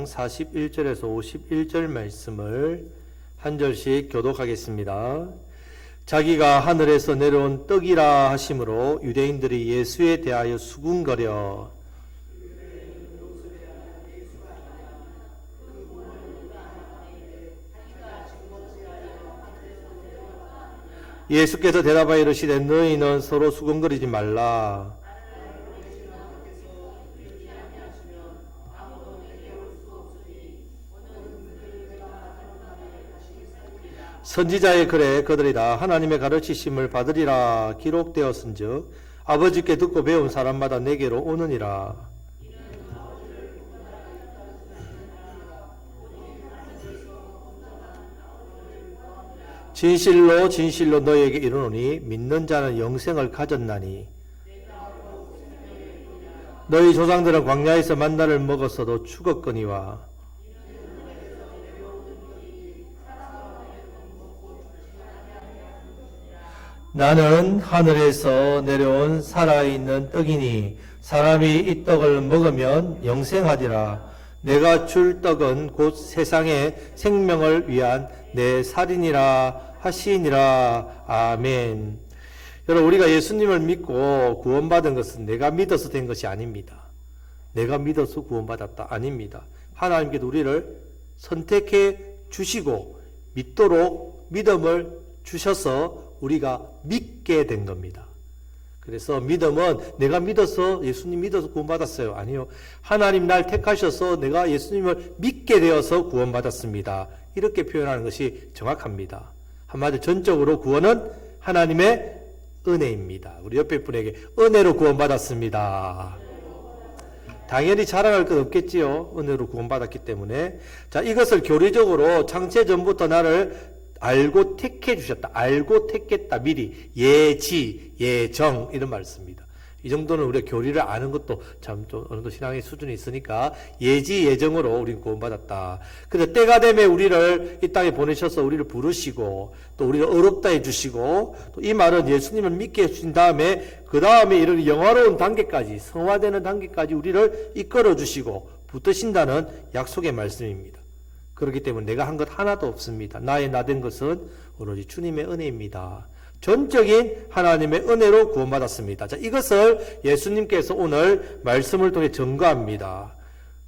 41절에서 51절 말씀을 한 절씩 교독하겠습니다. 자기가 하늘에서 내려온 떡이라 하심으로 유대인들이 예수에 대하여 수군거려 예수께서 대답하여 이르시되 너희는 서로 수군거리지 말라. 선지자의 글에 그들이 다 하나님의 가르치심을 받으리라 기록되었은즉 아버지께 듣고 배운 사람마다 내게로 오느니라. 진실로 진실로 너희에게 이르노니 믿는 자는 영생을 가졌나니 너희 조상들은 광야에서 만나를 먹었어도 죽었거니와 나는 하늘에서 내려온 살아있는 떡이니 사람이 이 떡을 먹으면 영생하리라. 내가 줄 떡은 곧 세상의 생명을 위한 내 살이니라 하시니라. 아멘. 여러분, 우리가 예수님을 믿고 구원받은 것은 내가 믿어서 된 것이 아닙니다. 내가 믿어서 구원받았다 아닙니다. 하나님께서 우리를 선택해 주시고 믿도록 믿음을 주셔서 우리가 믿게 된 겁니다. 그래서 믿음은 내가 믿어서 예수님 믿어서 구원받았어요. 아니요. 하나님 날 택하셔서 내가 예수님을 믿게 되어서 구원받았습니다. 이렇게 표현하는 것이 정확합니다. 한마디로 전적으로 구원은 하나님의 은혜입니다. 우리 옆에 분에게 은혜로 구원받았습니다. 당연히 자랑할 것 없겠지요. 은혜로 구원받았기 때문에. 자, 이것을 교리적으로 창세 전부터 나를 알고 택해 주셨다. 알고 택했다. 미리 예지, 예정 이런 말 씁니다. 이 정도는 우리가 교리를 아는 것도 참 좀 어느 정도 신앙의 수준이 있으니까 예지, 예정으로 우리는 구원받았다. 그래서 때가 되면 우리를 이 땅에 보내셔서 우리를 부르시고 또 우리를 어렵다 해주시고 또 이 말은 예수님을 믿게 해주신 다음에 그 다음에 이런 영화로운 단계까지 성화되는 단계까지 우리를 이끌어 주시고 붙드신다는 약속의 말씀입니다. 그렇기 때문에 내가 한 것 하나도 없습니다. 나의 나된 것은 오로지 주님의 은혜입니다. 전적인 하나님의 은혜로 구원받았습니다. 자, 이것을 예수님께서 오늘 말씀을 통해 증거합니다.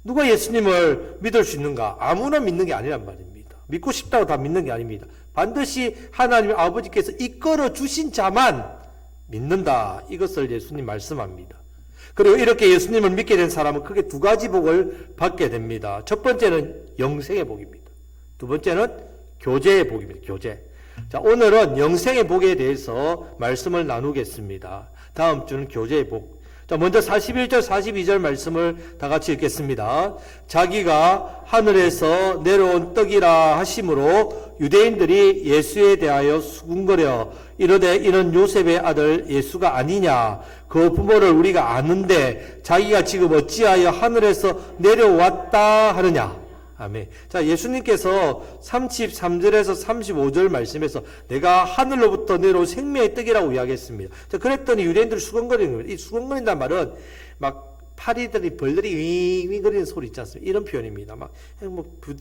누가 예수님을 믿을 수 있는가? 아무나 믿는 게 아니란 말입니다. 믿고 싶다고 다 믿는 게 아닙니다. 반드시 하나님 아버지께서 이끌어 주신 자만 믿는다. 이것을 예수님 말씀합니다. 그리고 이렇게 예수님을 믿게 된 사람은 크게 두 가지 복을 받게 됩니다. 첫 번째는 영생의 복입니다. 두 번째는 교제의 복입니다. 교제. 자, 오늘은 영생의 복에 대해서 말씀을 나누겠습니다. 다음 주는 교제의 복. 자, 먼저 41절, 42절 말씀을 다 같이 읽겠습니다. 자기가 하늘에서 내려온 떡이라 하심으로 유대인들이 예수에 대하여 수군거려 이르되 이는 요셉의 아들 예수가 아니냐. 그 부모를 우리가 아는데 자기가 지금 어찌하여 하늘에서 내려왔다 하느냐. 아멘. 자, 예수님께서 33절에서 35절 말씀에서 내가 하늘로부터 내려온 생명의 떡이라고 이야기했습니다. 자, 그랬더니 유대인들이 수군거리는 거예요. 이 수군거린다는 말은 막 파리들이 벌들이 윙윙 거리는 소리 있지 않습니까? 이런 표현입니다. 막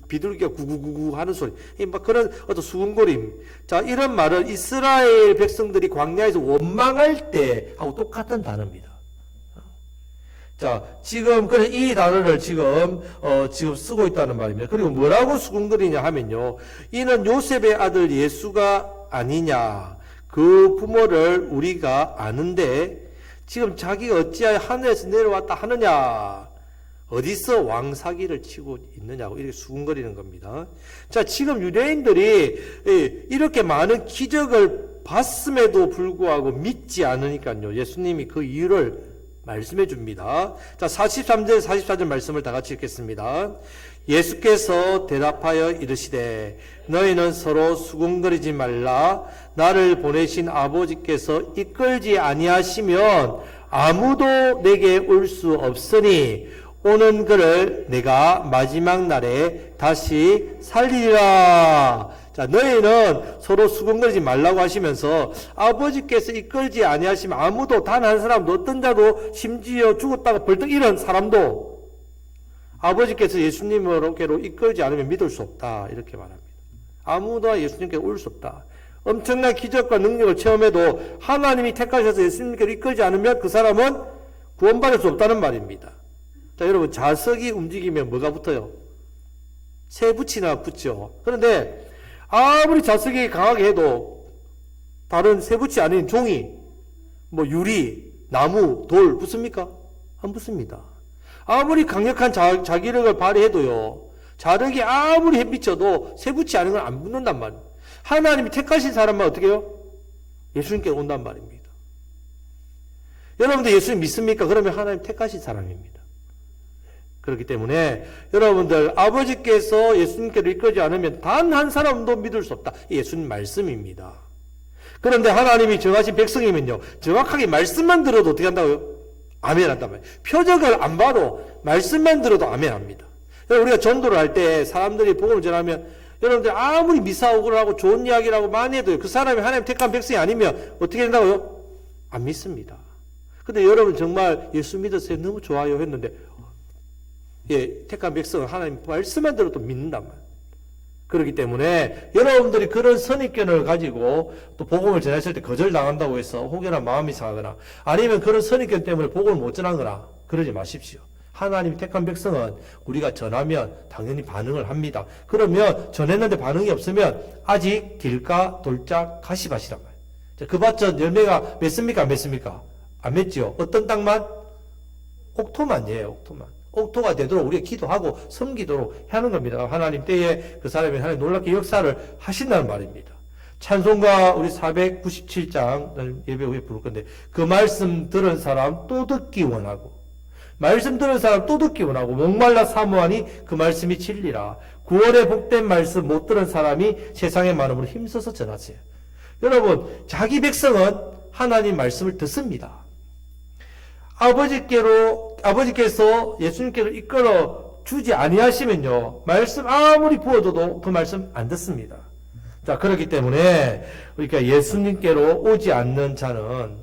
비둘기가 구구구구 하는 소리. 막 그런 어떤 수군거림. 자, 이런 말은 이스라엘 백성들이 광야에서 원망할 때 하고 똑같은 단어입니다. 자, 지금 그래서 이 단어를 지금 쓰고 있다는 말입니다. 그리고 뭐라고 수군거리냐 하면요. 이는 요셉의 아들 예수가 아니냐. 그 부모를 우리가 아는데 지금 자기가 어찌하여 하늘에서 내려왔다 하느냐. 어디서 왕사기를 치고 있느냐고 이렇게 수군거리는 겁니다. 자, 지금 유대인들이 이렇게 많은 기적을 봤음에도 불구하고 믿지 않으니까요. 예수님이 그 이유를 말씀해 줍니다. 자, 43절, 44절 말씀을 다 같이 읽겠습니다. 예수께서 대답하여 이르시되 너희는 서로 수군거리지 말라. 나를 보내신 아버지께서 이끌지 아니하시면 아무도 내게 올 수 없으니 오는 그를 내가 마지막 날에 다시 살리리라. 자, 너희는 서로 수군거리지 말라고 하시면서 아버지께서 이끌지 아니하시면 아무도 단 한 사람도 어떤 자도 심지어 죽었다가 벌떡 일어난 사람도 아버지께서 예수님께로 이끌지 않으면 믿을 수 없다. 이렇게 말합니다. 아무도 예수님께로 올 수 없다. 엄청난 기적과 능력을 체험해도 하나님이 택하셔서 예수님께로 이끌지 않으면 그 사람은 구원받을 수 없다는 말입니다. 자, 여러분, 자석이 움직이면 뭐가 붙어요? 새 붙이나 붙죠. 그런데 아무리 자석이 강하게 해도 다른 새 붙이 아닌 종이, 유리, 나무, 돌 붙습니까? 안 붙습니다. 아무리 강력한 자기력을 발휘해도요, 자력이 아무리 햇비쳐도 새 붙이 아닌 건 안 붙는단 말이에요. 하나님이 택하신 사람만 어떻게 해요? 예수님께 온단 말입니다. 여러분들 예수님 믿습니까? 그러면 하나님 택하신 사람입니다. 그렇기 때문에 여러분들 아버지께서 예수님께로 이끌지 않으면 단 한 사람도 믿을 수 없다. 예수님 말씀입니다. 그런데 하나님이 정하신 백성이면요, 정확하게 말씀만 들어도 어떻게 한다고요? 아멘 한단 말이에요. 표적을 안 봐도 말씀만 들어도 아멘 합니다. 우리가 전도를 할 때 사람들이 복음을 전하면 여러분들 아무리 미사오고를 하고 좋은 이야기를 하고 많이 해도요, 그 사람이 하나님 택한 백성이 아니면 어떻게 된다고요? 안 믿습니다. 근데 여러분 정말 예수 믿으세요? 너무 좋아요 했는데, 택한 백성은 하나님 말씀만 들어도 믿는단 말이에요. 그렇기 때문에 여러분들이 그런 선입견을 가지고 또 복음을 전했을 때 거절당한다고 해서 혹여나 마음이 상하거나 아니면 그런 선입견 때문에 복음을 못 전하거나 그러지 마십시오. 하나님이 택한 백성은 우리가 전하면 당연히 반응을 합니다. 그러면 전했는데 반응이 없으면 아직 길가 돌짝 가시밭이란 말이에요. 그 밭은 열매가 맺습니까? 안 맺습니까? 안 맺죠. 어떤 땅만? 옥토만이에요. 옥토만. 옥토가 되도록 우리가 기도하고 섬기도록 하는 겁니다. 하나님 때에 그 사람이 하나님 놀랍게 역사를 하신다는 말입니다. 찬송가 우리 497장 예배 후에 부를 건데, 그 말씀 들은 사람 또 듣기 원하고, 말씀 들은 사람 또 듣기 원하고, 목말라 사모하니 그 말씀이 진리라. 구원의 복된 말씀 못 들은 사람이 세상의 많음으로 힘써서 전하세요. 여러분, 자기 백성은 하나님 말씀을 듣습니다. 아버지께서 예수님께로 이끌어 주지 아니하시면요, 말씀 아무리 부어줘도 그 말씀 안 듣습니다. 자, 그렇기 때문에 그러니까 예수님께로 오지 않는 자는,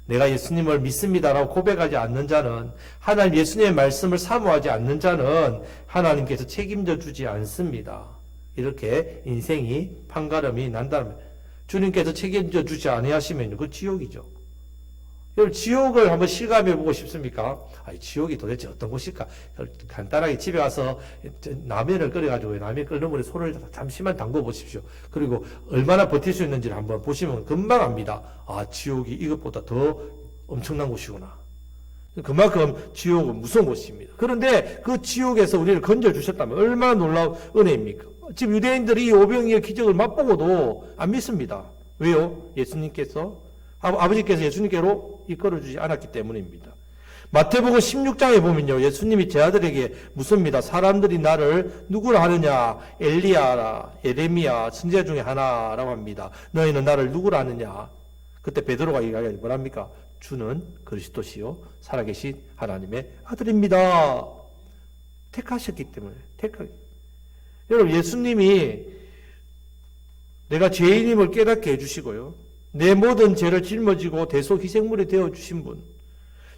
내가 예수님을 믿습니다라고 고백하지 않는 자는, 하나님 예수님의 말씀을 사모하지 않는 자는 하나님께서 책임져 주지 않습니다. 이렇게 인생이 판가름이 난다면, 주님께서 책임져 주지 아니하시면 그 지옥이죠. 여러분, 지옥을 한번 실감해 보고 싶습니까? 지옥이 도대체 어떤 곳일까? 간단하게 집에 와서 라면을 끓여가지고 라면 끓는 물에 손을 잠시만 담궈 보십시오. 그리고 얼마나 버틸 수 있는지를 한번 보시면 금방 압니다. 지옥이 이것보다 더 엄청난 곳이구나. 그만큼 지옥은 무서운 곳입니다. 그런데 그 지옥에서 우리를 건져주셨다면 얼마나 놀라운 은혜입니까? 지금 유대인들이 이 오병이의 기적을 맛보고도 안 믿습니다. 왜요? 아버지께서 예수님께로 이끌어주지 않았기 때문입니다. 마태복음 16장에 보면요, 예수님이 제 아들에게 묻습니다. 사람들이 나를 누구라 하느냐? 엘리야라, 예레미야, 선지자 중에 하나라고 합니다. 너희는 나를 누구라 하느냐? 그때 베드로가 이야기하지 뭐랍니까? 주는 그리스도시요 살아계신 하나님의 아들입니다. 택하셨기 때문에. 여러분, 예수님이 내가 죄인임을 깨닫게 해주시고요, 내 모든 죄를 짊어지고 대속 희생물이 되어주신 분,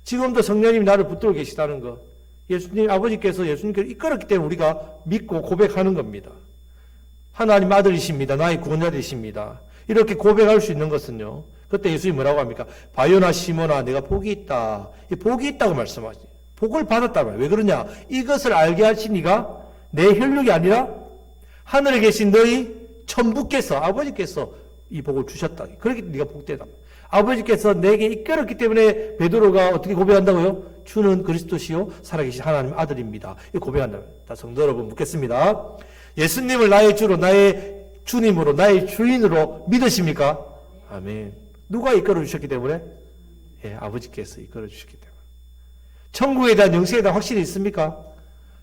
지금도 성령님이 나를 붙들고 계시다는 것, 예수님, 아버지께서 예수님께로 이끌었기 때문에 우리가 믿고 고백하는 겁니다. 하나님 아들이십니다. 나의 구원자 되십니다. 이렇게 고백할 수 있는 것은요, 그때 예수님이 뭐라고 합니까? 바요나 시몬아, 내가 복이 있다. 이 복이 있다고 말씀하지. 복을 받았단 말이에요. 왜 그러냐? 이것을 알게 하신 이가 내 혈육이 아니라 하늘에 계신 너희 천부께서, 아버지께서 이 복을 주셨다. 그렇게 네가 복되다. 아버지께서 내게 이끌었기 때문에 베드로가 어떻게 고백한다고요? 주는 그리스도시요 살아계신 하나님의 아들입니다. 이 고백한다. 자, 성도 여러분, 묻겠습니다. 예수님을 나의 주로, 나의 주님으로, 나의 주인으로 믿으십니까? 아멘. 누가 이끌어 주셨기 때문에? 아버지께서 이끌어 주셨기 때문에. 천국에 대한 영생에 대한 확신이 있습니까?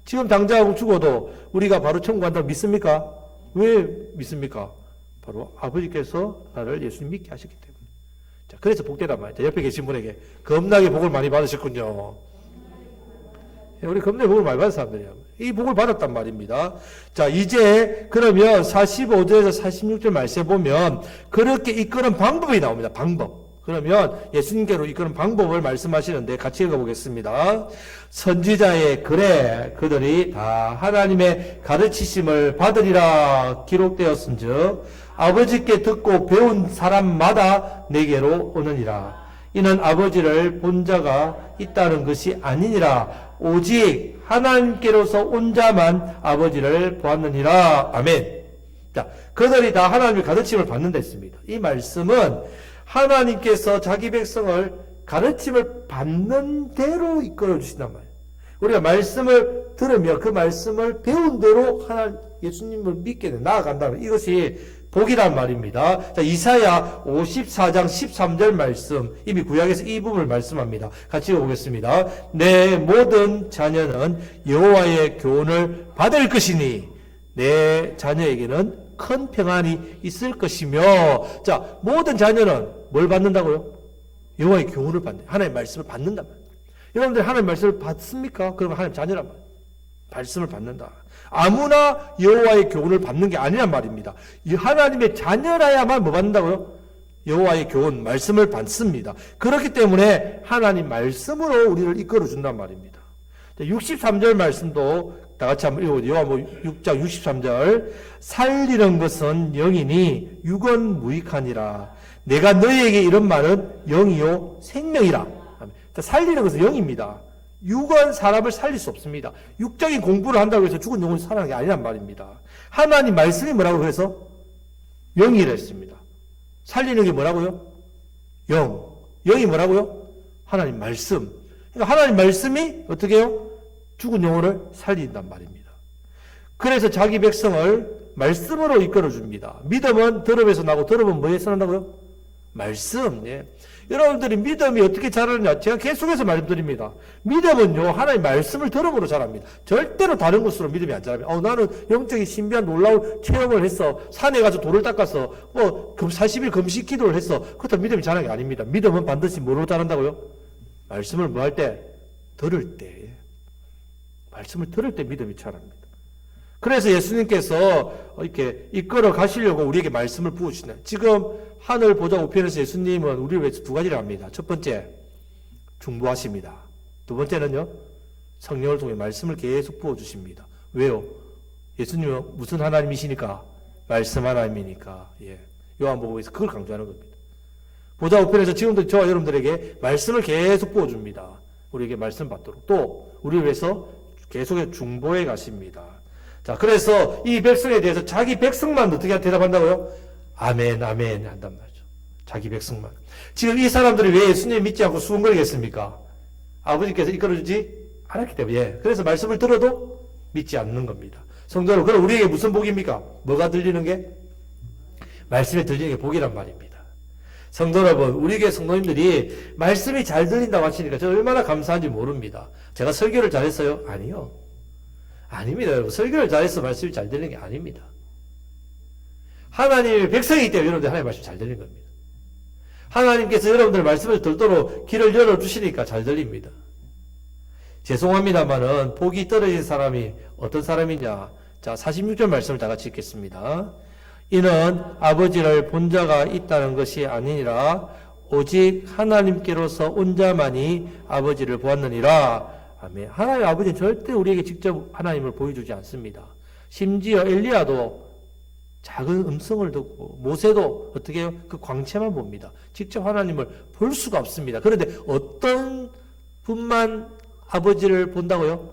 지금 당장 죽어도 우리가 바로 천국 간다고 믿습니까? 왜 믿습니까? 바로 아버지께서 나를 예수님 믿게 하셨기 때문에. 자, 그래서 복되단 말이죠. 옆에 계신 분에게 겁나게 복을 많이 받으셨군요. 우리 겁나게 복을 많이 받은 사람들이에요. 이 복을 받았단 말입니다. 자, 이제 그러면 45절에서 46절 말씀에 보면 그렇게 이끄는 방법이 나옵니다. 방법. 그러면 예수님께로 이끄는 방법을 말씀하시는데 같이 읽어보겠습니다. 선지자의 글에 그들이 다 하나님의 가르치심을 받으리라 기록되었은즉 아버지께 듣고 배운 사람마다 내게로 오느니라. 이는 아버지를 본 자가 있다는 것이 아니니라. 오직 하나님께로서 온 자만 아버지를 보았느니라. 아멘. 자, 그들이 다 하나님의 가르침을 받는다 했습니다. 이 말씀은 하나님께서 자기 백성을 가르침을 받는 대로 이끌어 주신단 말이에요. 우리가 말씀을 들으며 그 말씀을 배운 대로 예수님을 믿게 돼 나아간다는 이것이 복이란 말입니다. 자, 이사야 54장 13절 말씀, 이미 구약에서 이 부분을 말씀합니다. 같이 읽어보겠습니다. 내 모든 자녀는 여호와의 교훈을 받을 것이니 내 자녀에게는 큰 평안이 있을 것이며. 자, 모든 자녀는 뭘 받는다고요? 여호와의 교훈을 받는, 하나님의 말씀을 받는단 말이에요. 여러분들 하나님의 말씀을 받습니까? 그러면 하나님 자녀란 말이에요. 말씀을 받는다. 아무나 여호와의 교훈을 받는 게 아니란 말입니다. 하나님의 자녀라야만 뭐 받는다고요? 여호와의 교훈, 말씀을 받습니다. 그렇기 때문에 하나님 말씀으로 우리를 이끌어 준단 말입니다. 63절 말씀도 다 같이 한번 읽어보죠. 요한복음 6장 63절. 살리는 것은 영이니 육은 무익하니라. 내가 너희에게 이런 말은 영이요 생명이라. 살리는 것은 영입니다. 육은 사람을 살릴 수 없습니다. 육적인 공부를 한다고 해서 죽은 영혼이 살아나는 게 아니란 말입니다. 하나님 말씀이 뭐라고 해서? 영이라 했습니다. 살리는 게 뭐라고요? 영. 영이 뭐라고요? 하나님 말씀. 그러니까 하나님 말씀이 어떻게 해요? 죽은 영혼을 살린단 말입니다. 그래서 자기 백성을 말씀으로 이끌어 줍니다. 믿음은 들음에서 나고 들음은 뭐에서 난다고요? 말씀. 예. 여러분들이 믿음이 어떻게 자라느냐? 제가 계속해서 말씀드립니다. 믿음은요, 하나님 말씀을 들음으로 자랍니다. 절대로 다른 것으로 믿음이 안 자랍니다. 나는 영적인 신비한 놀라운 체험을 했어. 산에 가서 돌을 닦았어. 40일 금식 기도를 했어. 그렇다고 믿음이 자라는 게 아닙니다. 믿음은 반드시 뭐로 자란다고요? 말씀을 뭐 할 때? 들을 때. 말씀을 들을 때 믿음이 자랍니다. 그래서 예수님께서 이렇게 이끌어 가시려고 우리에게 말씀을 부으시네. 지금 하늘 보좌 우편에서 예수님은 우리를 위해서 두 가지를 합니다. 첫 번째, 중보하십니다. 두 번째는요, 성령을 통해 말씀을 계속 부어주십니다. 왜요? 예수님은 무슨 하나님이시니까? 말씀 하나님이니까. 예. 요한복음에서 그걸 강조하는 겁니다. 보좌 우편에서 지금도 저와 여러분들에게 말씀을 계속 부어줍니다. 우리에게 말씀 받도록. 또 우리를 위해서 계속해서 중보해 가십니다. 자, 그래서 이 백성에 대해서 자기 백성만 어떻게 대답한다고요? 아멘, 아멘 한단 말이죠. 자기 백성만. 지금 이 사람들이 왜 예수님 믿지 않고 수군거리겠습니까? 아버지께서 이끌어주지 않았기 때문에. 예. 그래서 말씀을 들어도 믿지 않는 겁니다. 성도 여러분, 그럼 우리에게 무슨 복입니까? 뭐가 들리는 게? 말씀이 들리는 게 복이란 말입니다. 성도 여러분, 우리에게 성도님들이 말씀이 잘 들린다고 하시니까 저 얼마나 감사한지 모릅니다. 제가 설교를 잘했어요? 아니요. 아닙니다, 여러분. 설교를 잘해서 말씀이 잘 들리는 게 아닙니다. 하나님의 백성이기 때문에 여러분들 하나님의 말씀이 잘 들리는 겁니다. 하나님께서 여러분들 말씀을 듣도록 길을 열어주시니까 잘 들립니다. 죄송합니다만은 복이 떨어진 사람이 어떤 사람이냐. 자, 46절 말씀을 다 같이 읽겠습니다. 이는 아버지를 본 자가 있다는 것이 아니니라. 오직 하나님께로서 온 자만이 아버지를 보았느니라. 아멘. 하나님 아버지는 절대 우리에게 직접 하나님을 보여주지 않습니다. 심지어 엘리야도 작은 음성을 듣고 모세도 어떻게 해요? 그 광채만 봅니다. 직접 하나님을 볼 수가 없습니다. 그런데 어떤 분만 아버지를 본다고요?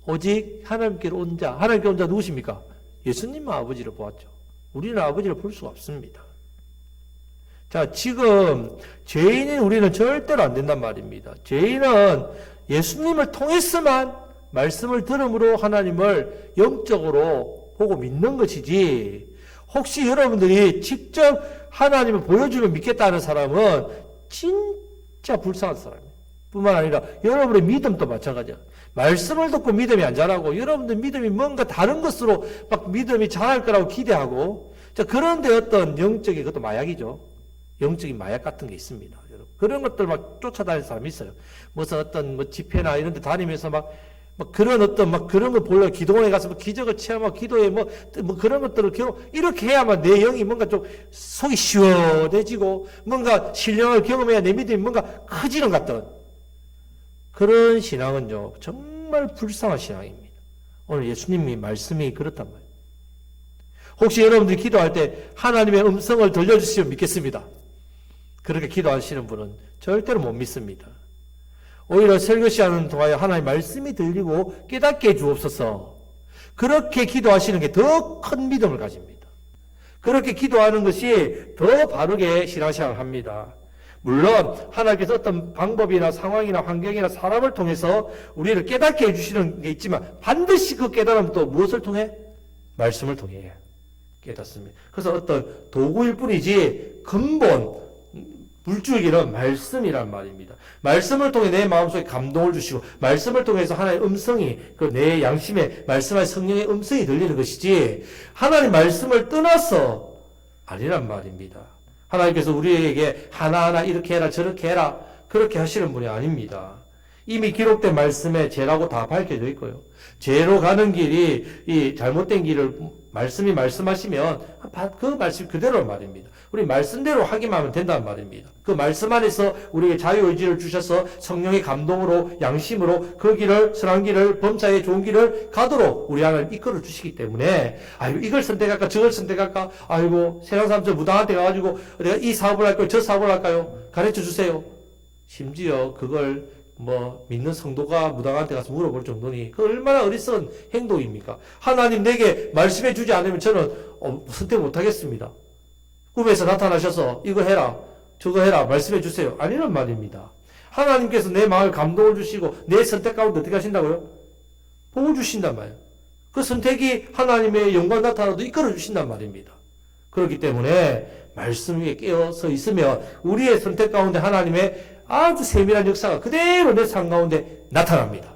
오직 하나님께로 온 자. 하나님께 온 자 누구십니까? 예수님만 아버지를 보았죠. 우리는 아버지를 볼 수가 없습니다. 자, 지금 죄인인 우리는 절대로 안 된단 말입니다. 죄인은 예수님을 통해서만 말씀을 들음으로 하나님을 영적으로 보고 믿는 것이지, 혹시 여러분들이 직접 하나님을 보여주면 믿겠다는 사람은 진짜 불쌍한 사람이에요. 뿐만 아니라 여러분의 믿음도 마찬가지야. 말씀을 듣고 믿음이 안 자라고 여러분들 믿음이 뭔가 다른 것으로 막 믿음이 자랄 거라고 기대하고, 자, 그런데 어떤 영적인 그것도 마약이죠. 영적인 마약 같은 게 있습니다. 여러분. 그런 것들 막 쫓아다니는 사람이 있어요. 무슨 어떤 집회나 이런 데 다니면서 막 막 그런 어떤 막 그런 거 보려고 기도원에 가서 뭐 기적을 체험하고 기도에 뭐 그런 것들을 이렇게 해야만 내 영이 뭔가 좀 속이 시원해지고 뭔가 신령을 경험해야 내 믿음이 뭔가 커지는 것 같던 그런 신앙은요, 정말 불쌍한 신앙입니다. 오늘 예수님이 말씀이 그렇단 말이에요. 혹시 여러분들이 기도할 때 하나님의 음성을 들려주시면 믿겠습니다. 그렇게 기도하시는 분은 절대로 못 믿습니다. 오히려 설교 시간을 통하여 하나님의 말씀이 들리고 깨닫게 해주옵소서. 그렇게 기도하시는 게 더 큰 믿음을 가집니다. 그렇게 기도하는 것이 더 바르게 신앙생활을 합니다. 물론 하나님께서 어떤 방법이나 상황이나 환경이나 사람을 통해서 우리를 깨닫게 해주시는 게 있지만 반드시 그 깨달음은 또 무엇을 통해? 말씀을 통해 깨닫습니다. 그래서 어떤 도구일 뿐이지 근본 물줄기는 말씀이란 말입니다. 말씀을 통해 내 마음속에 감동을 주시고 말씀을 통해서 하나님의 음성이 그 내 양심에 말씀하신 성령의 음성이 들리는 것이지 하나님 말씀을 떠나서 아니란 말입니다. 하나님께서 우리에게 하나하나 이렇게 해라 저렇게 해라 그렇게 하시는 분이 아닙니다. 이미 기록된 말씀에 죄라고 다 밝혀져 있고요. 죄로 가는 길이 이 잘못된 길을 말씀이 말씀하시면 그 말씀 그대로 말입니다. 우리 말씀대로 하기만 하면 된다는 말입니다. 그 말씀 안에서 우리에게 자유의지를 주셔서 성령의 감동으로 양심으로 그 길을 선한 길을 범사의 좋은 길을 가도록 우리 안을 이끌어 주시기 때문에 아이고 이걸 선택할까 저걸 선택할까 아이고 세상 사람들 무당한테 가가지고 내가 이 사업을 할까요 저 사업을 할까요 가르쳐 주세요. 심지어 그걸 믿는 성도가 무당한테 가서 물어볼 정도니 그 얼마나 어리석은 행동입니까? 하나님 내게 말씀해 주지 않으면 저는 선택 못 하겠습니다. 꿈에서 나타나셔서 이거 해라 저거 해라 말씀해 주세요. 아니란 말입니다. 하나님께서 내 마음에 감동을 주시고 내 선택 가운데 어떻게 하신다고요? 복을 주신단 말이에요. 그 선택이 하나님의 영광 나타나도 이끌어 주신단 말입니다. 그렇기 때문에 말씀 위에 깨어서 있으면 우리의 선택 가운데 하나님의 아주 세밀한 역사가 그대로 내 삶 가운데 나타납니다.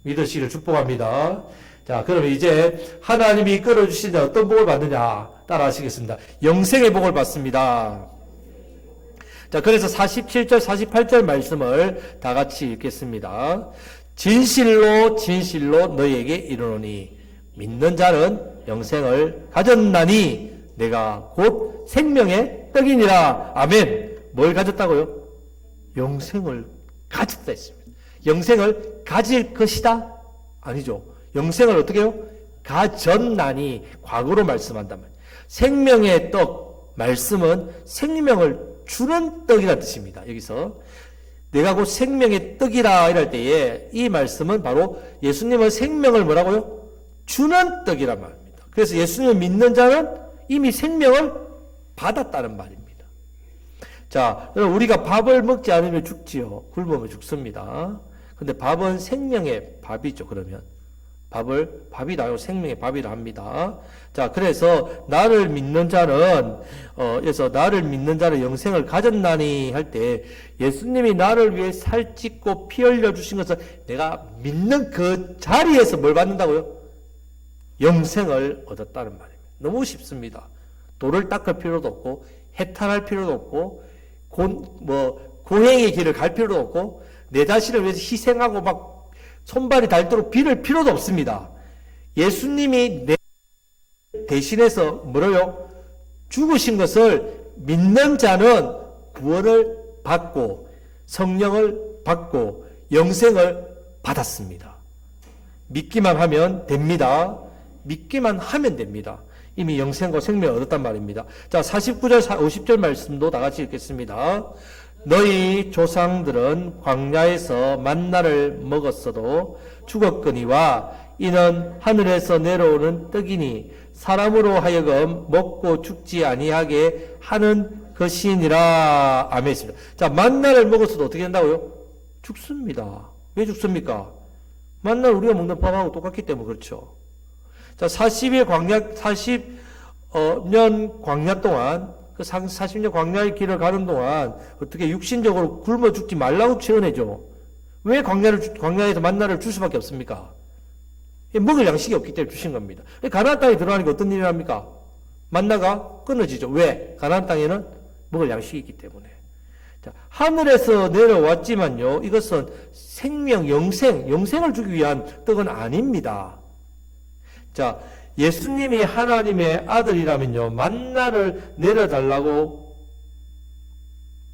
믿으시기를 축복합니다. 자, 그러면 이제 하나님이 이끌어 주시는 어떤 복을 받느냐 따라 하시겠습니다. 영생의 복을 받습니다. 자, 그래서 47절, 48절 말씀을 다 같이 읽겠습니다. 진실로 진실로 너희에게 이르노니 믿는 자는 영생을 가졌나니 내가 곧 생명의 떡이니라. 아멘. 뭘 가졌다고요? 영생을 가졌다 했습니다. 영생을 가질 것이다? 아니죠. 영생을 어떻게 해요? 가졌나니 과거로 말씀한단 말이에요. 생명의 떡, 말씀은 생명을 주는 떡이라는 뜻입니다. 여기서 내가 곧 생명의 떡이라 이럴 때에 이 말씀은 바로 예수님은 생명을 뭐라고요? 주는 떡이란 말입니다. 그래서 예수님을 믿는 자는 이미 생명을 받았다는 말입니다. 자, 우리가 밥을 먹지 않으면 죽지요. 굶으면 죽습니다. 근데 밥은 생명의 밥이죠. 그러면 밥이 나요. 생명의 밥이라 합니다. 자, 그래서 나를 믿는 자는 영생을 가졌나니 할 때 예수님이 나를 위해 살찢고 피 흘려 주신 것은 내가 믿는 그 자리에서 뭘 받는다고요? 영생을 얻었다는 말입니다. 너무 쉽습니다. 돌을 닦을 필요도 없고 해탈할 필요도 없고 고행의 길을 갈 필요도 없고 내 자신을 위해서 희생하고 막 손발이 닳도록 빌을 필요도 없습니다. 예수님이 내 대신해서 뭐래요? 죽으신 것을 믿는 자는 구원을 받고 성령을 받고 영생을 받았습니다. 믿기만 하면 됩니다. 믿기만 하면 됩니다. 이미 영생과 생명을 얻었단 말입니다. 자, 49절, 50절 말씀도 다 같이 읽겠습니다. 너희 조상들은 광야에서 만나를 먹었어도 죽었거니와 이는 하늘에서 내려오는 떡이니 사람으로 하여금 먹고 죽지 아니하게 하는 것이니라. 아멘. 자, 만나를 먹었어도 어떻게 된다고요? 죽습니다. 왜 죽습니까? 만나를 우리가 먹는 밥하고 똑같기 때문에 그렇죠. 자, 40년 광야 동안, 그 40년 광야의 길을 가는 동안 어떻게 육신적으로 굶어 죽지 말라고 채워내죠. 왜 광야에서 만나를 줄 수밖에 없습니까? 먹을 양식이 없기 때문에 주신 겁니다. 가나안 땅에 들어가니까 어떤 일이 납니까? 만나가 끊어지죠. 왜? 가나안 땅에는 먹을 양식이 있기 때문에. 자, 하늘에서 내려왔지만요, 이것은 생명, 영생을 주기 위한 떡은 아닙니다. 자, 예수님이 하나님의 아들이라면요, 만나를 내려달라고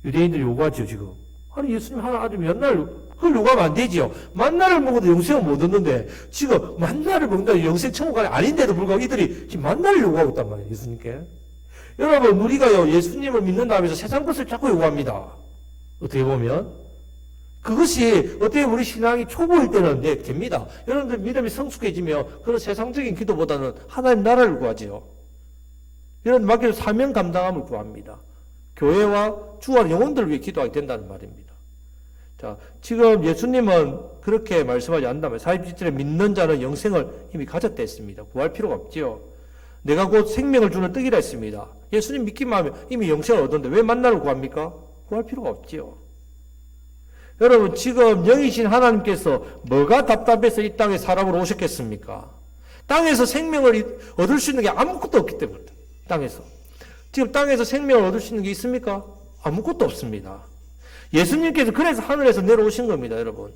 유대인들이 요구하죠, 지금. 아니, 예수님 하나님 아들이면 맨날 그걸 요구하면 안 되지요. 만나를 먹어도 영생을 못 얻는데, 지금 만나를 먹는다 영생 천국이 아닌데도 불구하고 이들이 지금 만나를 요구하고 있단 말이에요, 예수님께. 여러분, 우리가요, 예수님을 믿는다고 해서 세상 것을 자꾸 요구합니다. 어떻게 보면. 그것이 어떻게 우리 신앙이 초보일 때는 네, 됩니다. 여러분들 믿음이 성숙해지면 그런 세상적인 기도보다는 하나님 나라를 구하지요. 이런 맡겨서 사명 감당함을 구합니다. 교회와 주와 영혼들을 위해 기도하게 된다는 말입니다. 자, 지금 예수님은 그렇게 말씀하지 않는다면 47절에 믿는 자는 영생을 이미 가졌다 했습니다. 구할 필요가 없지요. 내가 곧 생명을 주는 떡이라 했습니다. 예수님 믿기만 하면 이미 영생을 얻었는데 왜 만나를 구합니까? 구할 필요가 없지요. 여러분, 지금 영이신 하나님께서 뭐가 답답해서 이 땅에 사람으로 오셨겠습니까? 땅에서 생명을 얻을 수 있는 게 아무것도 없기 때문에. 땅에서. 지금 땅에서 생명을 얻을 수 있는 게 있습니까? 아무것도 없습니다. 예수님께서 그래서 하늘에서 내려오신 겁니다, 여러분.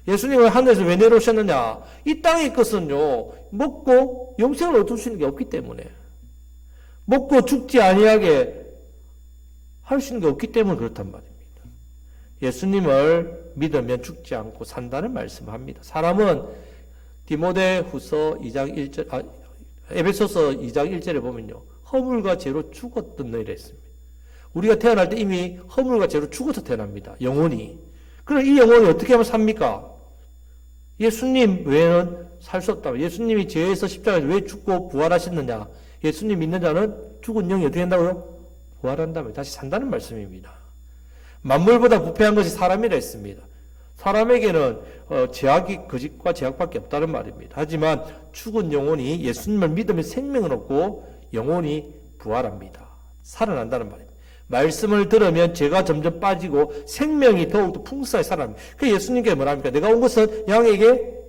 예수님은 하늘에서 왜 내려오셨느냐? 이 땅의 것은요, 먹고 영생을 얻을 수 있는 게 없기 때문에. 먹고 죽지 아니하게 할 수 있는 게 없기 때문에 그렇단 말입니다. 예수님을 믿으면 죽지 않고 산다는 말씀을 합니다. 사람은 디모데후서 2장 1절, 에베소서 2장 1절에 보면요, 허물과 죄로 죽었던 너희라 했습니다. 우리가 태어날 때 이미 허물과 죄로 죽어서 태어납니다. 영혼이. 그럼 이 영혼이 어떻게 하면 삽니까? 예수님 외에는 살 수 없다. 예수님이 죄에서 십자가에서 왜 죽고 부활하셨느냐? 예수님 믿는 자는 죽은 영이 어떻게 한다고요? 부활한다면 다시 산다는 말씀입니다. 만물보다 부패한 것이 사람이라 했습니다. 사람에게는 죄악이 거짓과 죄악밖에 없다는 말입니다. 하지만 죽은 영혼이 예수님을 믿으면 생명을 얻고 영혼이 부활합니다. 살아난다는 말입니다. 말씀을 들으면 죄가 점점 빠지고 생명이 더욱더 풍성하게 살아납니다. 그 예수님께 뭐라 합니까? 내가 온 것은 양에게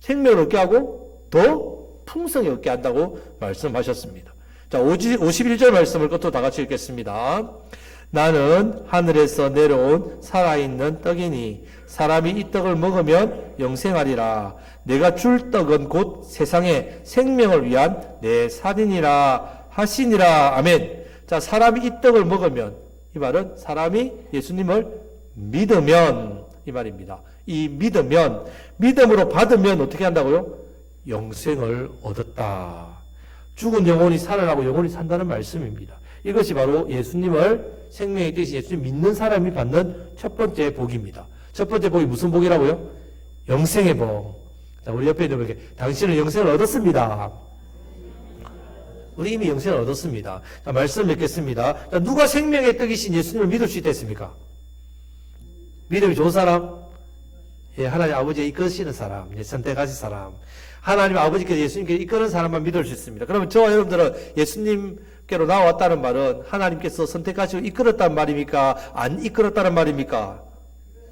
생명을 얻게 하고 더 풍성히 얻게 한다고 말씀하셨습니다. 자, 51절 말씀을 끝으로 다 같이 읽겠습니다. 나는 하늘에서 내려온 살아있는 떡이니 사람이 이 떡을 먹으면 영생하리라. 내가 줄 떡은 곧 세상의 생명을 위한 내 살이니라 하시니라. 아멘. 자, 사람이 이 떡을 먹으면, 이 말은 사람이 예수님을 믿으면 이 말입니다. 이 믿으면, 믿음으로 받으면 어떻게 한다고요? 영생을 얻었다. 죽은 영혼이 살아나고 영혼이 산다는 말씀입니다. 이것이 바로 예수님을 생명의 뜻이 예수님 믿는 사람이 받는 첫 번째 복입니다. 첫 번째 복이 무슨 복이라고요? 영생의 복. 자, 우리 옆에 있는 분에게 당신은 영생을 얻었습니다. 우리 이미 영생을 얻었습니다. 자, 말씀 맺겠습니다. 자, 누가 생명의 떡이신 예수님을 믿을 수 있겠습니까? 믿음이 좋은 사람? 예, 하나님 아버지에 이끄시는 사람, 예, 선택하신 사람. 하나님 아버지께서 예수님께 이끄는 사람만 믿을 수 있습니다. 그러면 저와 여러분들은 예수님께로 나왔다는 말은 하나님께서 선택하시고 이끌었다는 말입니까? 안 이끌었다는 말입니까?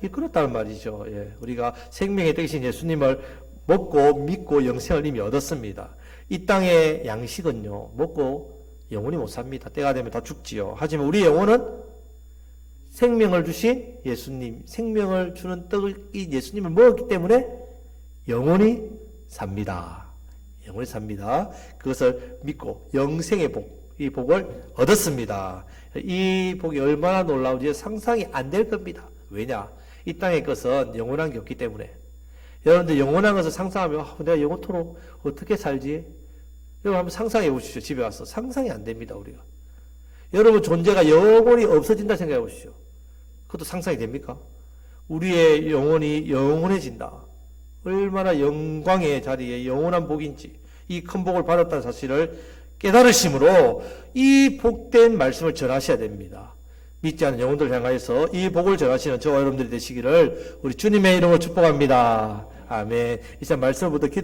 이끌었다는 말이죠. 예, 우리가 생명의 떡이신 예수님을 먹고 믿고 영생을 이미 얻었습니다. 이 땅의 양식은요, 먹고 영원히 못 삽니다. 때가 되면 다 죽지요. 하지만 우리 영혼은 생명을 주신 예수님, 생명을 주는 떡이 예수님을 먹었기 때문에 영원히 삽니다. 영원히 삽니다. 그것을 믿고 영생의 복, 이 복을 얻었습니다. 이 복이 얼마나 놀라운지 상상이 안 될 겁니다. 왜냐? 이 땅의 것은 영원한 게 없기 때문에. 여러분들 영원한 것을 상상하면 내가 영원토록 어떻게 살지? 여러분 한번 상상해 보십시오. 집에 와서. 상상이 안 됩니다. 우리가. 여러분 존재가 영원히 없어진다 생각해 보십시오. 그것도 상상이 됩니까? 우리의 영혼이 영원해진다. 얼마나 영광의 자리에 영원한 복인지 이 큰 복을 받았다는 사실을 깨달으심으로 이 복된 말씀을 전하셔야 됩니다. 믿지 않는 영혼들 향하여서 이 복을 전하시는 저와 여러분들이 되시기를 우리 주님의 이름으로 축복합니다. 아멘. 이제 말씀부터 기도